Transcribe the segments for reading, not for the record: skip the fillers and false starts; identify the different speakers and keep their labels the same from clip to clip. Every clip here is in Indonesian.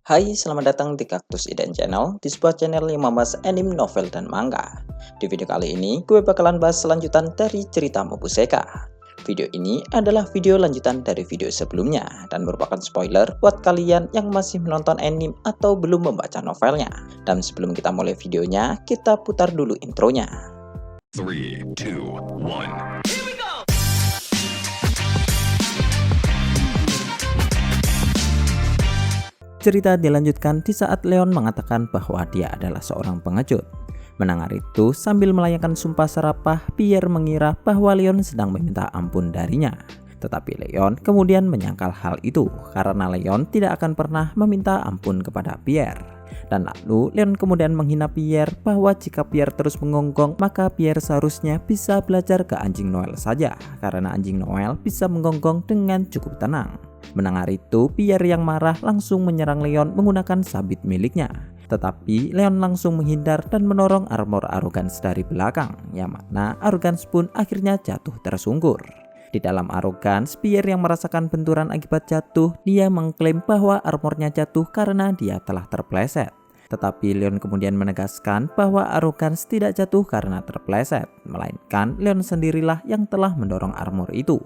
Speaker 1: Hai, selamat datang di Kaktus Iden Channel, di sebuah channel yang membahas anime, novel, dan manga. Di video kali ini, gue bakalan bahas selanjutan dari cerita Mobuseka. Video ini adalah video lanjutan dari video sebelumnya, dan merupakan spoiler buat kalian yang masih menonton anime atau belum membaca novelnya. Dan sebelum kita mulai videonya, kita putar dulu intronya.
Speaker 2: 3, 2, 1.
Speaker 3: Cerita dilanjutkan di saat Leon mengatakan bahwa dia adalah seorang pengecut. Mendengar itu, sambil melayangkan sumpah serapah, Pierre mengira bahwa Leon sedang meminta ampun darinya. Tetapi Leon kemudian menyangkal hal itu karena Leon tidak akan pernah meminta ampun kepada Pierre. Dan lalu Leon kemudian menghina Pierre bahwa jika Pierre terus menggonggong, maka Pierre seharusnya bisa belajar ke anjing Noel saja, karena anjing Noel bisa menggonggong dengan cukup tenang. Mendengar itu, Pierre yang marah langsung menyerang Leon menggunakan sabit miliknya. Tetapi Leon langsung menghindar dan menorong armor Arrogance dari belakang, yang mana Arrogance pun akhirnya jatuh tersungkur. Di dalam Arrogance, Pierre yang merasakan benturan akibat jatuh, dia mengklaim bahwa armornya jatuh karena dia telah terpleset. Tetapi Leon kemudian menegaskan bahwa Arrogance tidak jatuh karena terpleset, melainkan Leon sendirilah yang telah mendorong armor itu.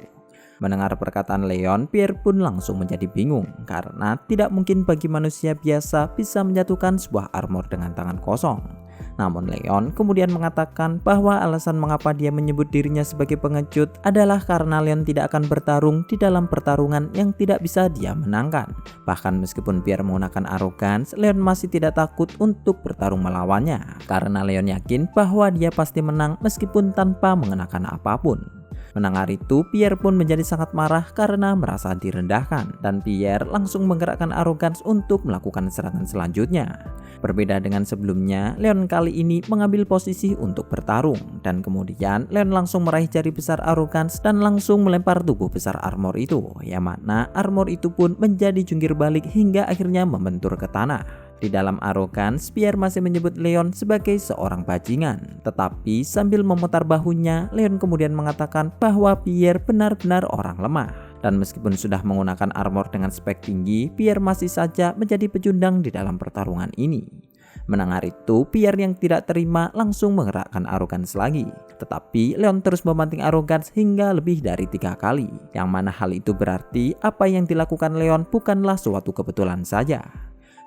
Speaker 3: Mendengar perkataan Leon, Pierre pun langsung menjadi bingung karena tidak mungkin bagi manusia biasa bisa menjatuhkan sebuah armor dengan tangan kosong. Namun Leon kemudian mengatakan bahwa alasan mengapa dia menyebut dirinya sebagai pengecut adalah karena Leon tidak akan bertarung di dalam pertarungan yang tidak bisa dia menangkan. Bahkan meskipun Pierre menggunakan Arrogance, Leon masih tidak takut untuk bertarung melawannya karena Leon yakin bahwa dia pasti menang meskipun tanpa mengenakan apapun. Mendengar itu, Pierre pun menjadi sangat marah karena merasa direndahkan, dan Pierre langsung menggerakkan Arrogance untuk melakukan serangan selanjutnya. Berbeda dengan sebelumnya, Leon kali ini mengambil posisi untuk bertarung, dan kemudian Leon langsung meraih jari besar Arrogance dan langsung melempar tubuh besar armor itu, yang mana armor itu pun menjadi jungkir balik hingga akhirnya membentur ke tanah. Di dalam Arrogance, Pierre masih menyebut Leon sebagai seorang bajingan. Tetapi sambil memutar bahunya, Leon kemudian mengatakan bahwa Pierre benar-benar orang lemah. Dan meskipun sudah menggunakan armor dengan spek tinggi, Pierre masih saja menjadi pecundang di dalam pertarungan ini. Mendengar itu, Pierre yang tidak terima langsung menggerakkan Arrogance lagi. Tetapi Leon terus memanting Arrogance hingga lebih dari 3 kali. Yang mana hal itu berarti apa yang dilakukan Leon bukanlah suatu kebetulan saja.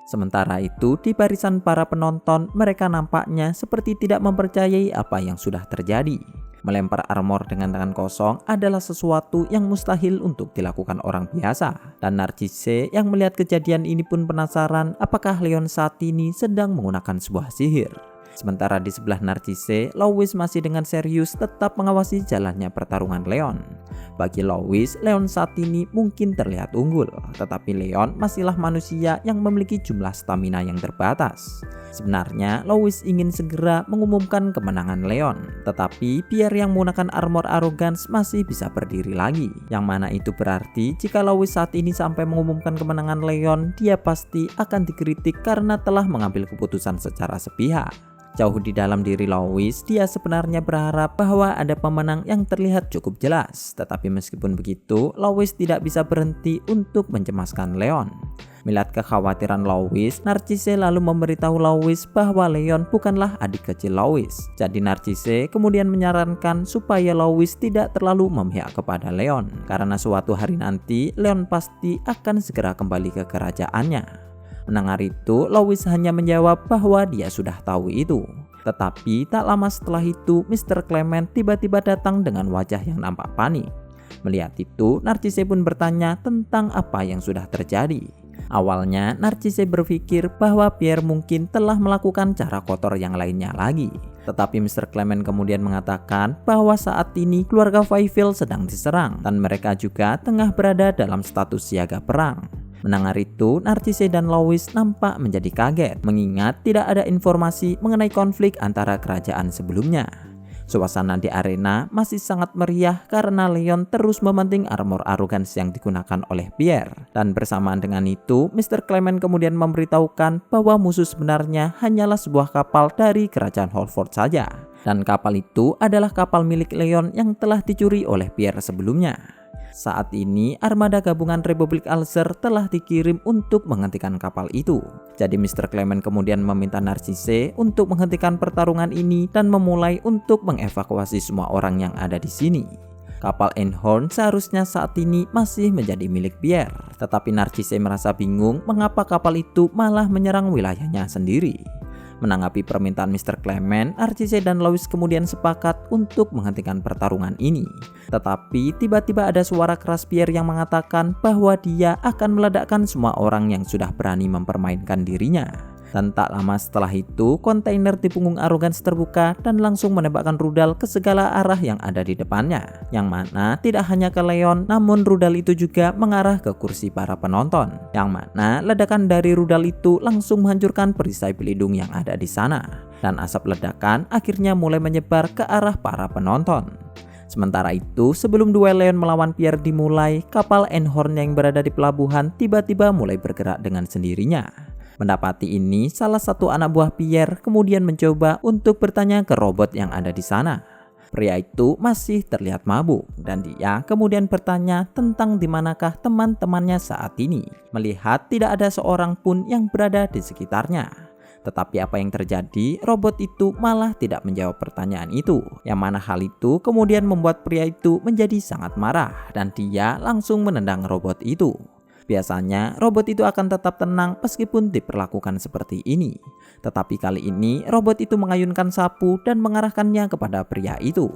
Speaker 3: Sementara itu, di barisan para penonton, mereka nampaknya seperti tidak mempercayai apa yang sudah terjadi. Melempar armor dengan tangan kosong adalah sesuatu yang mustahil untuk dilakukan orang biasa. Dan Narcisse yang melihat kejadian ini pun penasaran apakah Leon saat ini sedang menggunakan sebuah sihir. Sementara di sebelah Narcisse, Louis masih dengan serius tetap mengawasi jalannya pertarungan Leon. Bagi Louis, Leon saat ini mungkin terlihat unggul, tetapi Leon masihlah manusia yang memiliki jumlah stamina yang terbatas. Sebenarnya, Louis ingin segera mengumumkan kemenangan Leon, tetapi Pierre yang menggunakan armor Arrogance masih bisa berdiri lagi. Yang mana itu berarti jika Louis saat ini sampai mengumumkan kemenangan Leon, dia pasti akan dikritik karena telah mengambil keputusan secara sepihak. Jauh di dalam diri Louis, dia sebenarnya berharap bahwa ada pemenang yang terlihat cukup jelas. Tetapi meskipun begitu, Louis tidak bisa berhenti untuk mencemaskan Leon. Melihat kekhawatiran Louis, Narcisse lalu memberitahu Louis bahwa Leon bukanlah adik kecil Louis. Jadi Narcisse kemudian menyarankan supaya Louis tidak terlalu memihak kepada Leon, karena suatu hari nanti Leon pasti akan segera kembali ke kerajaannya. Mendengar itu, Louis hanya menjawab bahwa dia sudah tahu itu. Tetapi tak lama setelah itu, Mr. Clement tiba-tiba datang dengan wajah yang nampak panik. Melihat itu, Narcisse pun bertanya tentang apa yang sudah terjadi. Awalnya, Narcisse berpikir bahwa Pierre mungkin telah melakukan cara kotor yang lainnya lagi. Tetapi Mr. Clement kemudian mengatakan bahwa saat ini keluarga Fayville sedang diserang dan mereka juga tengah berada dalam status siaga perang. Mendengar itu, Narcisse dan Louis nampak menjadi kaget mengingat tidak ada informasi mengenai konflik antara kerajaan sebelumnya. Suasana di arena masih sangat meriah karena Leon terus memanting armor Arrogance yang digunakan oleh Pierre. Dan bersamaan dengan itu, Mr. Clement kemudian memberitahukan bahwa musuh sebenarnya hanyalah sebuah kapal dari kerajaan Holford saja. Dan kapal itu adalah kapal milik Leon yang telah dicuri oleh Pierre sebelumnya. Saat ini armada gabungan Republik Alzer telah dikirim untuk menghentikan kapal itu. Jadi Mr. Clement kemudian meminta Narcisse untuk menghentikan pertarungan ini dan memulai untuk mengevakuasi semua orang yang ada di sini. Kapal Einhorn seharusnya saat ini masih menjadi milik Pierre, tetapi Narcisse merasa bingung mengapa kapal itu malah menyerang wilayahnya sendiri. Menanggapi permintaan Mr. Clement, Narcisse dan Louis kemudian sepakat untuk menghentikan pertarungan ini. Tetapi tiba-tiba ada suara keras Pierre yang mengatakan bahwa dia akan meledakkan semua orang yang sudah berani mempermainkan dirinya. Dan tak lama setelah itu, kontainer di punggung Arrogance terbuka dan langsung menembakkan rudal ke segala arah yang ada di depannya. Yang mana tidak hanya ke Leon, namun rudal itu juga mengarah ke kursi para penonton. Yang mana ledakan dari rudal itu langsung menghancurkan perisai pelindung yang ada di sana. Dan asap ledakan akhirnya mulai menyebar ke arah para penonton. Sementara itu, sebelum duel Leon melawan Pierre dimulai, kapal Einhorn yang berada di pelabuhan tiba-tiba mulai bergerak dengan sendirinya. Mendapati ini, salah satu anak buah Pierre kemudian mencoba untuk bertanya ke robot yang ada di sana. Pria itu masih terlihat mabuk dan dia kemudian bertanya tentang di manakah teman-temannya saat ini, melihat tidak ada seorang pun yang berada di sekitarnya. Tetapi apa yang terjadi, robot itu malah tidak menjawab pertanyaan itu, yang mana hal itu kemudian membuat pria itu menjadi sangat marah dan dia langsung menendang robot itu. Biasanya robot itu akan tetap tenang meskipun diperlakukan seperti ini. Tetapi kali ini robot itu mengayunkan sapu dan mengarahkannya kepada pria itu.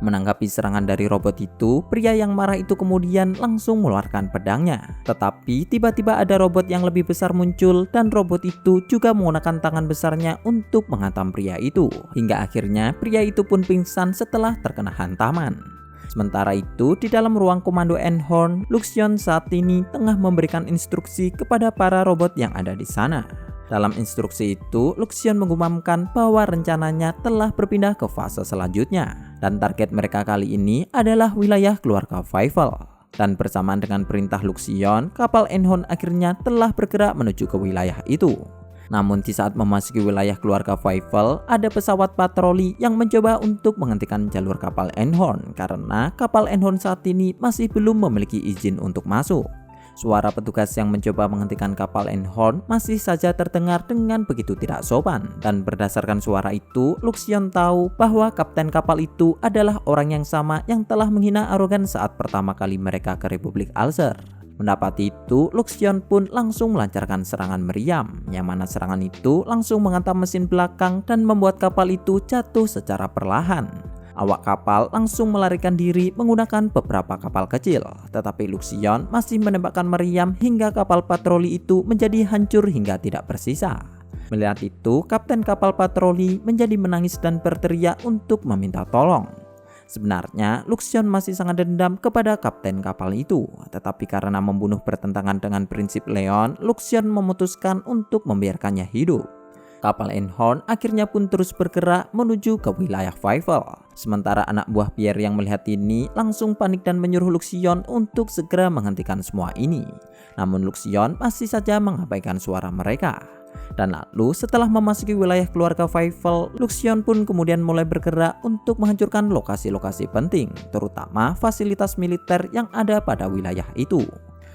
Speaker 3: Menanggapi serangan dari robot itu, pria yang marah itu kemudian langsung mengeluarkan pedangnya. Tetapi tiba-tiba ada robot yang lebih besar muncul dan robot itu juga menggunakan tangan besarnya untuk menghantam pria itu. Hingga akhirnya pria itu pun pingsan setelah terkena hantaman. Sementara itu, di dalam ruang komando Einhorn, Luxion saat ini tengah memberikan instruksi kepada para robot yang ada di sana. Dalam instruksi itu, Luxion mengumumkan bahwa rencananya telah berpindah ke fase selanjutnya. Dan target mereka kali ini adalah wilayah keluarga Fievel. Dan bersamaan dengan perintah Luxion, kapal Einhorn akhirnya telah bergerak menuju ke wilayah itu. Namun di saat memasuki wilayah keluarga Fievel, ada pesawat patroli yang mencoba untuk menghentikan jalur kapal Einhorn karena kapal Einhorn saat ini masih belum memiliki izin untuk masuk. Suara petugas yang mencoba menghentikan kapal Einhorn masih saja terdengar dengan begitu tidak sopan, dan berdasarkan suara itu, Luxion tahu bahwa kapten kapal itu adalah orang yang sama yang telah menghina Arrogance saat pertama kali mereka ke Republik Alzer. Mendapati itu, Luxion pun langsung melancarkan serangan meriam, yang mana serangan itu langsung menghantam mesin belakang dan membuat kapal itu jatuh secara perlahan. Awak kapal langsung melarikan diri menggunakan beberapa kapal kecil, tetapi Luxion masih menembakkan meriam hingga kapal patroli itu menjadi hancur hingga tidak bersisa. Melihat itu, kapten kapal patroli menjadi menangis dan berteriak untuk meminta tolong. Sebenarnya, Luxion masih sangat dendam kepada kapten kapal itu, tetapi karena membunuh bertentangan dengan prinsip Leon, Luxion memutuskan untuk membiarkannya hidup. Kapal Einhorn akhirnya pun terus bergerak menuju ke wilayah Fievel. Sementara anak buah Pierre yang melihat ini langsung panik dan menyuruh Luxion untuk segera menghentikan semua ini. Namun Luxion masih saja mengabaikan suara mereka. Dan lalu setelah memasuki wilayah keluarga Fievel, Luxion pun kemudian mulai bergerak untuk menghancurkan lokasi-lokasi penting, terutama fasilitas militer yang ada pada wilayah itu.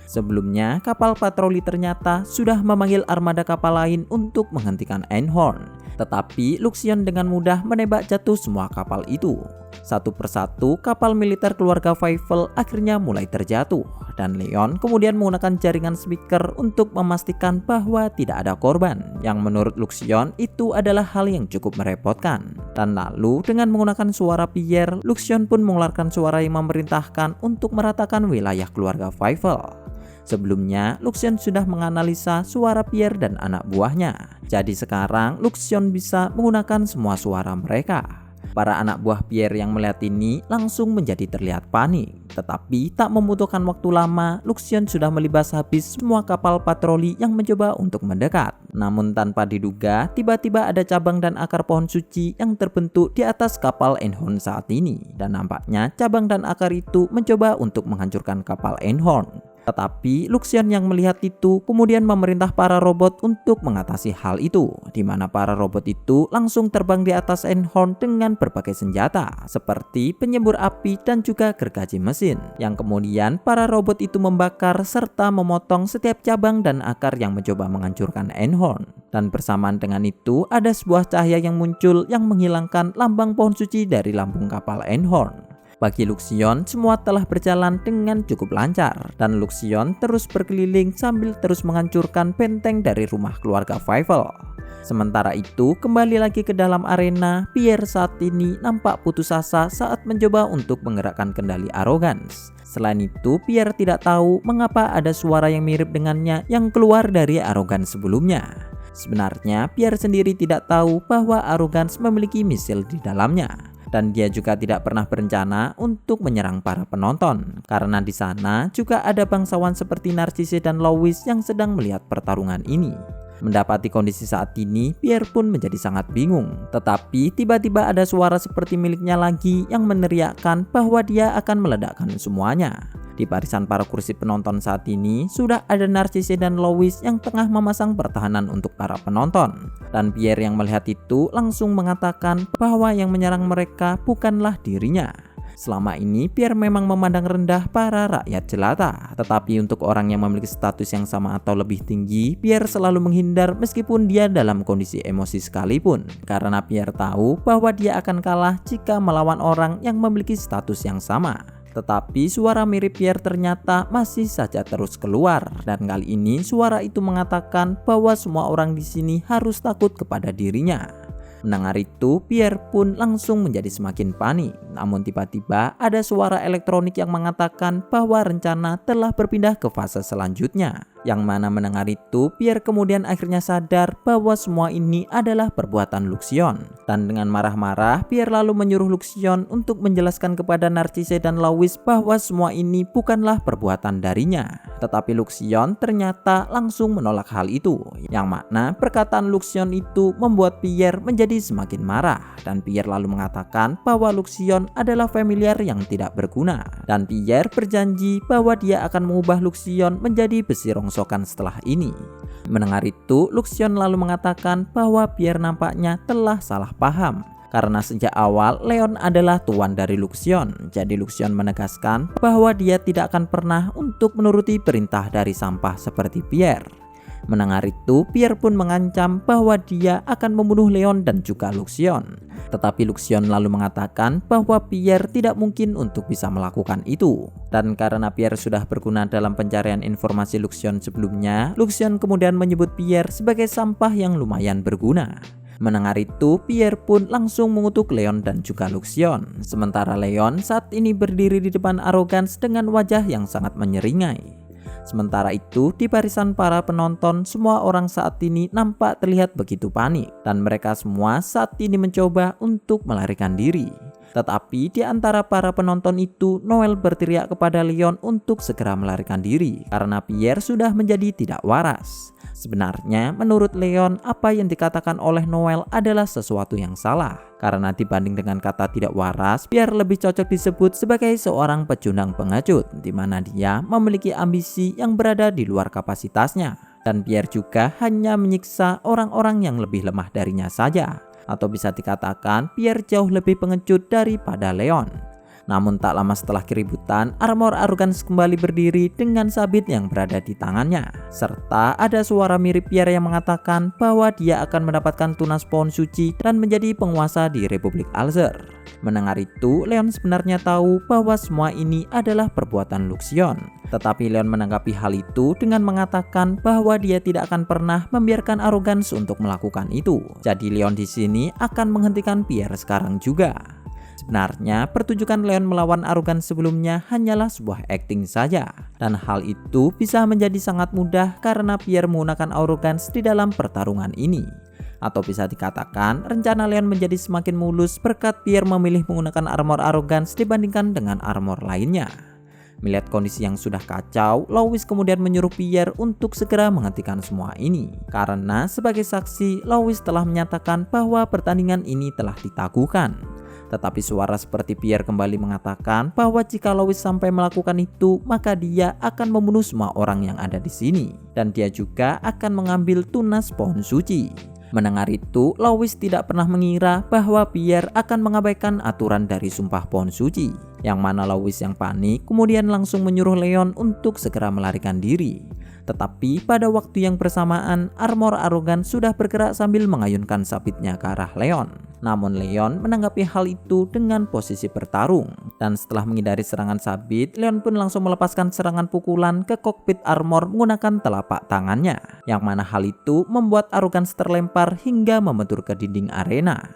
Speaker 3: Sebelumnya, kapal patroli ternyata sudah memanggil armada kapal lain untuk menghentikan Einhorn. Tetapi Luxion dengan mudah menembak jatuh semua kapal itu. Satu persatu kapal militer keluarga Fievel akhirnya mulai terjatuh. Dan Leon kemudian menggunakan jaringan speaker untuk memastikan bahwa tidak ada korban. Yang menurut Luxion itu adalah hal yang cukup merepotkan. Dan lalu dengan menggunakan suara Pierre, Luxion pun mengeluarkan suara yang memerintahkan untuk meratakan wilayah keluarga Fievel. Sebelumnya, Luxion sudah menganalisa suara Pierre dan anak buahnya. Jadi sekarang Luxion bisa menggunakan semua suara mereka. Para anak buah Pierre yang melihat ini langsung menjadi terlihat panik. Tetapi tak membutuhkan waktu lama, Luxion sudah melibas habis semua kapal patroli yang mencoba untuk mendekat. Namun tanpa diduga, tiba-tiba ada cabang dan akar pohon suci yang terbentuk di atas kapal Einhorn saat ini. Dan nampaknya cabang dan akar itu mencoba untuk menghancurkan kapal Einhorn. Tetapi Luxion yang melihat itu kemudian memerintah para robot untuk mengatasi hal itu, di mana para robot itu langsung terbang di atas Einhorn dengan berbagai senjata seperti penyembur api dan juga gergaji mesin, yang kemudian para robot itu membakar serta memotong setiap cabang dan akar yang mencoba menghancurkan Einhorn. Dan bersamaan dengan itu ada sebuah cahaya yang muncul yang menghilangkan lambang pohon suci dari lambung kapal Einhorn. Bagi Luxion, semua telah berjalan dengan cukup lancar dan Luxion terus berkeliling sambil terus menghancurkan benteng dari rumah keluarga Fievel. Sementara itu, kembali lagi ke dalam arena, Pierre saat ini nampak putus asa saat mencoba untuk menggerakkan kendali Arrogance. Selain itu, Pierre tidak tahu mengapa ada suara yang mirip dengannya yang keluar dari Arrogance sebelumnya. Sebenarnya, Pierre sendiri tidak tahu bahwa Arrogance memiliki misil di dalamnya. Dan dia juga tidak pernah berencana untuk menyerang para penonton, karena di sana juga ada bangsawan seperti Narcisse dan Louis yang sedang melihat pertarungan ini. Mendapati kondisi saat ini, Pierre pun menjadi sangat bingung. Tetapi tiba-tiba ada suara seperti miliknya lagi yang meneriakkan bahwa dia akan meledakkan semuanya. Di barisan para kursi penonton saat ini sudah ada Narcisse dan Louis yang tengah memasang pertahanan untuk para penonton. Dan Pierre yang melihat itu langsung mengatakan bahwa yang menyerang mereka bukanlah dirinya. Selama ini Pierre memang memandang rendah para rakyat jelata, tetapi untuk orang yang memiliki status yang sama atau lebih tinggi, Pierre selalu menghindar meskipun dia dalam kondisi emosi sekalipun, karena Pierre tahu bahwa dia akan kalah jika melawan orang yang memiliki status yang sama. Tetapi suara mirip Pierre ternyata masih saja terus keluar, dan kali ini suara itu mengatakan bahwa semua orang di sini harus takut kepada dirinya. Mendengar itu, Pierre pun langsung menjadi semakin panik. Namun tiba-tiba ada suara elektronik yang mengatakan bahwa rencana telah berpindah ke fase selanjutnya. Yang mana mendengar itu, Pierre kemudian akhirnya sadar bahwa semua ini adalah perbuatan Luxion. Dan dengan marah-marah, Pierre lalu menyuruh Luxion untuk menjelaskan kepada Narcisse dan Louis bahwa semua ini bukanlah perbuatan darinya. Tetapi Luxion ternyata langsung menolak hal itu. Yang makna perkataan Luxion itu membuat Pierre menjadi semakin marah. Dan Pierre lalu mengatakan bahwa Luxion adalah familiar yang tidak berguna. Dan Pierre berjanji bahwa dia akan mengubah Luxion menjadi besi rongsokan setelah ini. Mendengar itu, Luxion lalu mengatakan bahwa Pierre nampaknya telah salah paham. Karena sejak awal Leon adalah tuan dari Luxion. Jadi Luxion menegaskan bahwa dia tidak akan pernah untuk menuruti perintah dari sampah seperti Pierre. Mendengar itu, Pierre pun mengancam bahwa dia akan membunuh Leon dan juga Luxion. Tetapi Luxion lalu mengatakan bahwa Pierre tidak mungkin untuk bisa melakukan itu. Dan karena Pierre sudah berguna dalam pencarian informasi Luxion sebelumnya, Luxion kemudian menyebut Pierre sebagai sampah yang lumayan berguna. Mendengar itu, Pierre pun langsung mengutuk Leon dan juga Luxion. Sementara Leon saat ini berdiri di depan Arrogance dengan wajah yang sangat menyeringai. Sementara itu, di barisan para penonton, semua orang saat ini nampak terlihat begitu panik. Dan mereka semua saat ini mencoba untuk melarikan diri. Tetapi di antara para penonton itu, Noel berteriak kepada Leon untuk segera melarikan diri. Karena Pierre sudah menjadi tidak waras. Sebenarnya, menurut Leon, apa yang dikatakan oleh Noel adalah sesuatu yang salah. Karena dibanding dengan kata tidak waras, Pierre lebih cocok disebut sebagai seorang pecundang pengecut, di mana dia memiliki ambisi yang berada di luar kapasitasnya. Dan Pierre juga hanya menyiksa orang-orang yang lebih lemah darinya saja. Atau bisa dikatakan Pierre jauh lebih pengecut daripada Leon. Namun tak lama setelah keributan, armor Arrogance kembali berdiri dengan sabit yang berada di tangannya. Serta ada suara mirip Pierre yang mengatakan bahwa dia akan mendapatkan tunas pohon suci dan menjadi penguasa di Republik Alzer. Mendengar itu, Leon sebenarnya tahu bahwa semua ini adalah perbuatan Luxion. Tetapi Leon menanggapi hal itu dengan mengatakan bahwa dia tidak akan pernah membiarkan Arrogance untuk melakukan itu. Jadi Leon di sini akan menghentikan Pierre sekarang juga. Sebenarnya, pertunjukan Leon melawan Arrogance sebelumnya hanyalah sebuah acting saja. Dan hal itu bisa menjadi sangat mudah karena Pierre menggunakan Arrogance di dalam pertarungan ini. Atau bisa dikatakan, rencana Leon menjadi semakin mulus berkat Pierre memilih menggunakan armor Arrogance dibandingkan dengan armor lainnya. Melihat kondisi yang sudah kacau, Louis kemudian menyuruh Pierre untuk segera menghentikan semua ini. Karena sebagai saksi, Louis telah menyatakan bahwa pertandingan ini telah ditangguhkan. Tetapi suara seperti Pierre kembali mengatakan bahwa jika Louis sampai melakukan itu, maka dia akan membunuh semua orang yang ada di sini. Dan dia juga akan mengambil tunas pohon suci. Mendengar itu, Louis tidak pernah mengira bahwa Pierre akan mengabaikan aturan dari sumpah pohon suci. Yang mana Louis yang panik kemudian langsung menyuruh Leon untuk segera melarikan diri. Tetapi pada waktu yang bersamaan, Armor arogan sudah bergerak sambil mengayunkan sabitnya ke arah Leon. Namun Leon menanggapi hal itu dengan posisi bertarung. Dan setelah menghindari serangan sabit, Leon pun langsung melepaskan serangan pukulan ke kokpit Armor menggunakan telapak tangannya. Yang mana hal itu membuat arogan terlempar hingga membentur ke dinding arena.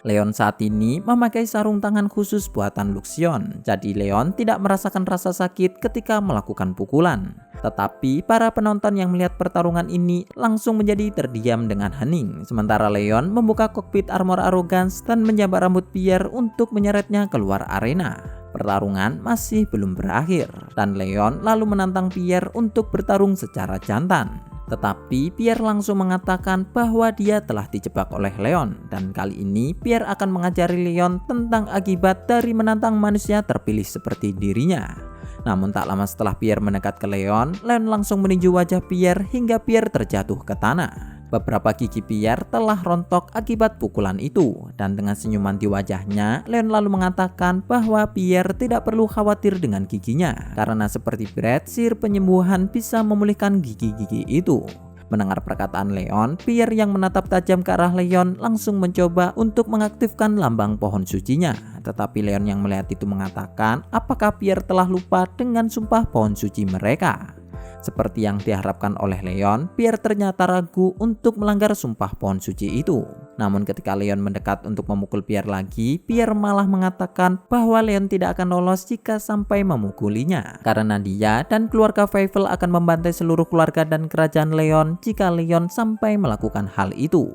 Speaker 3: Leon saat ini memakai sarung tangan khusus buatan Luxion, jadi Leon tidak merasakan rasa sakit ketika melakukan pukulan. Tetapi para penonton yang melihat pertarungan ini langsung menjadi terdiam dengan hening, sementara Leon membuka kokpit Armor Arrogance dan menjabat rambut Pierre untuk menyeretnya keluar arena. Pertarungan masih belum berakhir, dan Leon lalu menantang Pierre untuk bertarung secara jantan. Tetapi Pierre langsung mengatakan bahwa dia telah dijebak oleh Leon, dan kali ini Pierre akan mengajari Leon tentang akibat dari menantang manusia terpilih seperti dirinya. Namun tak lama setelah Pierre mendekat ke Leon, Leon langsung meninju wajah Pierre hingga Pierre terjatuh ke tanah. Beberapa gigi Pierre telah rontok akibat pukulan itu, dan dengan senyuman di wajahnya, Leon lalu mengatakan bahwa Pierre tidak perlu khawatir dengan giginya, karena seperti Brad, sihir penyembuhan bisa memulihkan gigi-gigi itu. Mendengar perkataan Leon, Pierre yang menatap tajam ke arah Leon langsung mencoba untuk mengaktifkan lambang pohon sucinya. Tetapi Leon yang melihat itu mengatakan apakah Pierre telah lupa dengan sumpah pohon suci mereka. Seperti yang diharapkan oleh Leon, Pierre ternyata ragu untuk melanggar sumpah pohon suci itu. Namun ketika Leon mendekat untuk memukul Pierre lagi, Pierre malah mengatakan bahwa Leon tidak akan lolos jika sampai memukulinya. Karena dia dan keluarga Fievel akan membantai seluruh keluarga dan kerajaan Leon jika Leon sampai melakukan hal itu.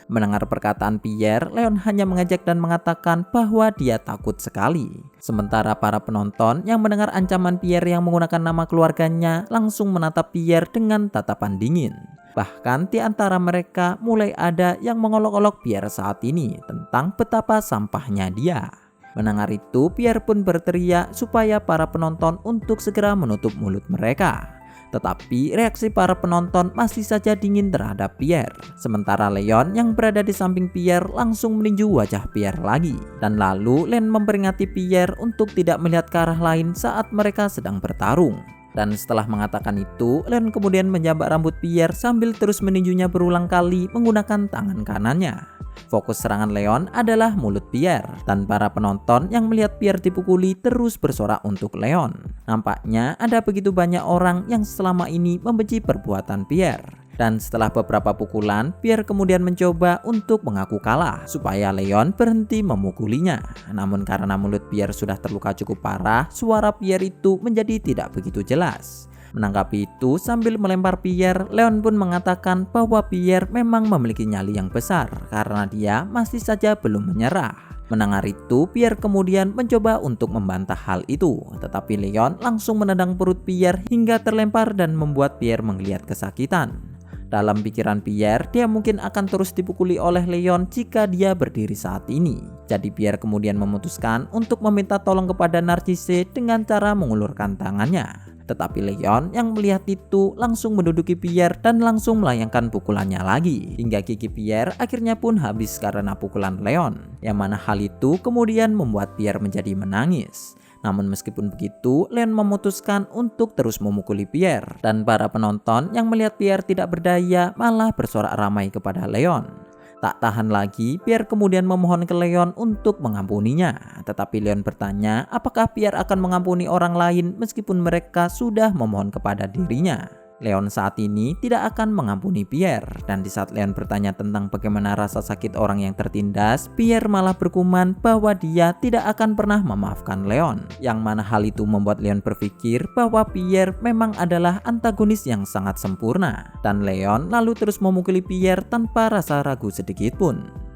Speaker 3: Mendengar perkataan Pierre, Leon hanya mengejek dan mengatakan bahwa dia takut sekali. Sementara para penonton yang mendengar ancaman Pierre yang menggunakan nama keluarganya langsung menatap Pierre dengan tatapan dingin. Bahkan di antara mereka mulai ada yang mengolok-olok Pierre saat ini tentang betapa sampahnya dia. Mendengar itu, Pierre pun berteriak supaya para penonton untuk segera menutup mulut mereka. Tetapi reaksi para penonton masih saja dingin terhadap Pierre. Sementara Leon yang berada di samping Pierre langsung meninju wajah Pierre lagi. Dan lalu Leon memperingati Pierre untuk tidak melihat ke arah lain saat mereka sedang bertarung. Dan setelah mengatakan itu, Leon kemudian menjabat rambut Pierre sambil terus meninjunya berulang kali menggunakan tangan kanannya. Fokus serangan Leon adalah mulut Pierre, dan para penonton yang melihat Pierre dipukuli terus bersorak untuk Leon. Nampaknya ada begitu banyak orang yang selama ini membenci perbuatan Pierre. Dan setelah beberapa pukulan, Pierre kemudian mencoba untuk mengaku kalah supaya Leon berhenti memukulinya. Namun karena mulut Pierre sudah terluka cukup parah, suara Pierre itu menjadi tidak begitu jelas. Menanggapi itu, sambil melempar Pierre, Leon pun mengatakan bahwa Pierre memang memiliki nyali yang besar karena dia masih saja belum menyerah. Mendengar itu, Pierre kemudian mencoba untuk membantah hal itu, tetapi Leon langsung menendang perut Pierre hingga terlempar dan membuat Pierre menggeliat kesakitan. Dalam pikiran Pierre, dia mungkin akan terus dipukuli oleh Leon jika dia berdiri saat ini. Jadi Pierre kemudian memutuskan untuk meminta tolong kepada Narcisse dengan cara mengulurkan tangannya. Tetapi Leon yang melihat itu langsung menduduki Pierre dan langsung melayangkan pukulannya lagi. Hingga gigi Pierre akhirnya pun habis karena pukulan Leon. Yang mana hal itu kemudian membuat Pierre menjadi menangis. Namun meskipun begitu, Leon memutuskan untuk terus memukuli Pierre. Dan para penonton yang melihat Pierre tidak berdaya malah bersorak ramai kepada Leon. Tak tahan lagi, Pierre kemudian memohon ke Leon untuk mengampuninya. Tetapi Leon bertanya apakah Pierre akan mengampuni orang lain meskipun mereka sudah memohon kepada dirinya. Leon saat ini tidak akan mengampuni Pierre. Dan di saat Leon bertanya tentang bagaimana rasa sakit orang yang tertindas, Pierre malah berkuman bahwa dia tidak akan pernah memaafkan Leon. Yang mana hal itu membuat Leon berpikir bahwa Pierre memang adalah antagonis yang sangat sempurna. Dan Leon lalu terus memukuli Pierre tanpa rasa ragu sedikit pun.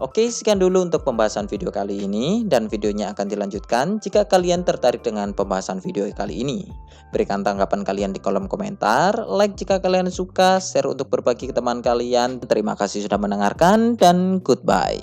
Speaker 1: Oke, sekian dulu untuk pembahasan video kali ini, dan videonya akan dilanjutkan jika kalian tertarik dengan pembahasan video kali ini. Berikan tanggapan kalian di kolom komentar, like jika kalian suka, share untuk berbagi ke teman kalian. Terima kasih sudah mendengarkan, dan goodbye.